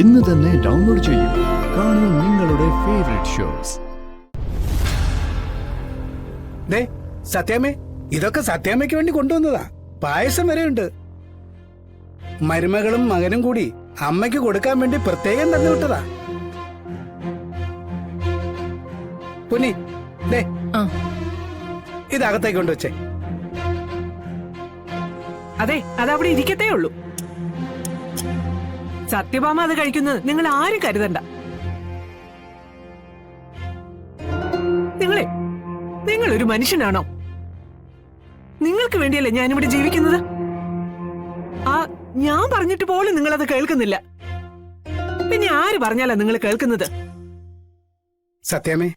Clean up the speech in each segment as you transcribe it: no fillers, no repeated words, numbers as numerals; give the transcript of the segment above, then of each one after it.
ഇന്ന് തന്നെ ഡൗൺലോഡ് ചെയ്യൂ. കാണൂ നിങ്ങളുടെ ഫേവറേറ്റ് ഷോസ്. സത്യാമ്മേ, ഇതൊക്കെ സത്യാമ്മയ്ക്ക് വേണ്ടി കൊണ്ടുവന്നതാ. പായസം വരെ ഉണ്ട്. മരുമകളും മകനും കൂടി അമ്മയ്ക്ക് കൊടുക്കാൻ വേണ്ടി പ്രത്യേകം തന്നു വിട്ടതാ. പുനി, ഇതകത്തേക്ക് കൊണ്ടുവച്ചേ. അതെ, അതവിടെ ഇരിക്കത്തേ ഉള്ളൂ. സത്യഭാമ അത് കഴിക്കുന്നത് നിങ്ങൾ ആരും കരുതണ്ട. നിങ്ങളൊരു മനുഷ്യനാണോ? നിങ്ങൾക്ക് വേണ്ടിയല്ലേ ഞാനിവിടെ ജീവിക്കുന്നത്? ഞാൻ പറഞ്ഞിട്ട് പോലും നിങ്ങളത് കേൾക്കുന്നില്ല. പിന്നെ ആര് പറഞ്ഞാലാ നിങ്ങൾ കേൾക്കുന്നത്? സത്യമേ,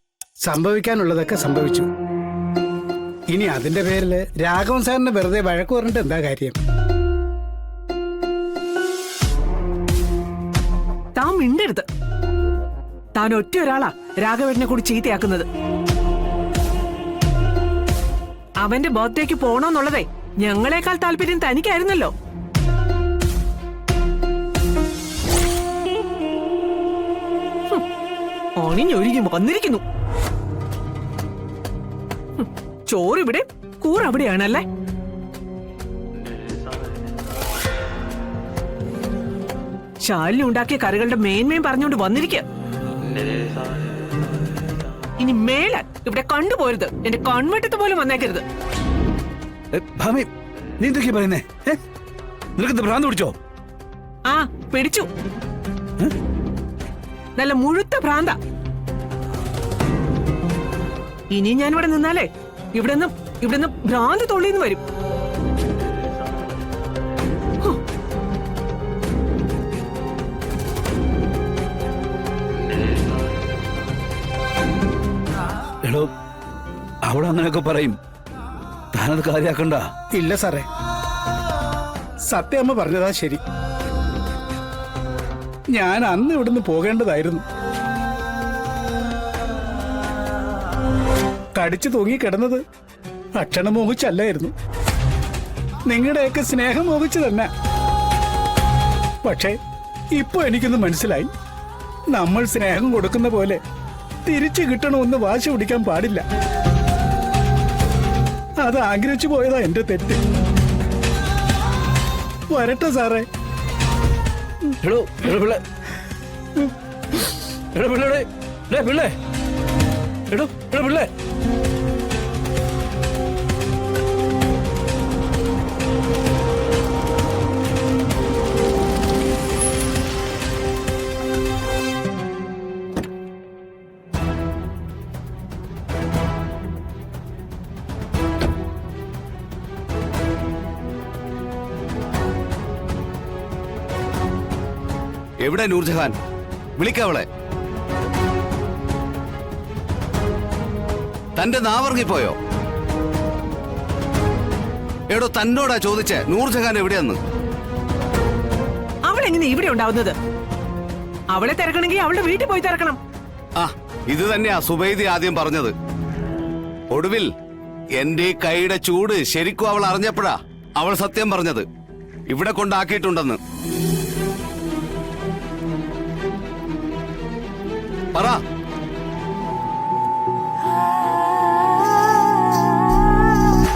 സംഭവിക്കാനുള്ളതൊക്കെ സംഭവിച്ചു. ഇനി അതിന്റെ പേരില് രാഘവൻ സാറിന് വെറുതെ വഴക്ക് പറഞ്ഞിട്ട് എന്താ കാര്യം? താൻ മിണ്ടരുത്. താൻ ഒറ്റ ഒരാളാ രാഘവേട്ടനെ കൂടി ചീത്തയാക്കുന്നത്. അവന്റെ ബർത്ത്ഡേക്ക് പോണോന്നുള്ളതേ ഞങ്ങളെക്കാൾ താല്പര്യം തനിക്കായിരുന്നല്ലോ. ഒണിഞ്ഞൊരുങ്ങി വന്നിരിക്കുന്നു. ചോറിവിടെ, കൂറവിടെയാണല്ലേ? ശാലിനി ഉണ്ടാക്കിയ കറികളുടെ മേന്മയും പറഞ്ഞുകൊണ്ട് വന്നിരിക്കുക. ഇനി മേലാൽ ഇവിടെ കണ്ടുപോരുത്. എന്റെ കൺവെട്ടത്ത് പോലും വന്നേക്കരുത്. നീ എന്തൊക്കെയാ പറയുന്നേ? നിനക്ക് ഭ്രാന്ത് പിടിച്ചോ? ആ, പിടിച്ചു. നല്ല മുഴുത്ത ഭ്രാന്ത. ഇനി ഞാനിവിടെ നിന്നാലേ ഇവിടുന്ന് ഭ്രാന്ത് തൊള്ളിന്ന് വരും. എടോ, അവിടെ അങ്ങനെയൊക്കെ പറയും. താനത് കാര്യാക്കണ്ട. ഇല്ല സാറേ, സത്യമ്മ പറഞ്ഞതാ ശരി. ഞാൻ അന്ന് ഇവിടുന്ന് പോകേണ്ടതായിരുന്നു. കടിച്ചു തൂങ്ങി കിടന്നത് ഭക്ഷണം മോഹിച്ചല്ലായിരുന്നു, നിങ്ങളുടെയൊക്കെ സ്നേഹം മോഹിച്ചു തന്നെ. പക്ഷേ ഇപ്പൊ എനിക്കൊന്ന് മനസ്സിലായി, നമ്മൾ സ്നേഹം കൊടുക്കുന്ന പോലെ തിരിച്ചു കിട്ടണമെന്ന് വാശി പിടിക്കാൻ പാടില്ല. അത് ആഗ്രഹിച്ചു പോയതാ എന്റെ തെറ്റ്. വരട്ടെ സാറേ. എടോ പിള്ളേ, എടോ പിള്ളേ, പിള്ളേ, എടോ പിള്ളേ. എവിടെ നൂർജഹാൻ? വിളിക്കവളെ. തന്റെ നാവർങ്ങിപ്പോയോ? എടോ, തന്നോടാ ചോദിച്ചേ നൂർജഹാൻ എവിടെയെന്ന്. അവളെങ്ങനെ ഇവിടെ ഉണ്ടാവുന്നത്? അവളെ തിരക്കണമെങ്കിൽ അവളുടെ വീട്ടിൽ പോയി തിരക്കണം. ഇത് തന്നെയാ സുബൈദി ആദ്യം പറഞ്ഞത്. ഒടുവിൽ എന്റെ കൈയുടെ ചൂട് ശരിക്കും അവൾ അറിഞ്ഞപ്പോഴാ അവൾ സത്യം പറഞ്ഞത്, ഇവിടെ കൊണ്ടാക്കിയിട്ടുണ്ടെന്ന്. പറ.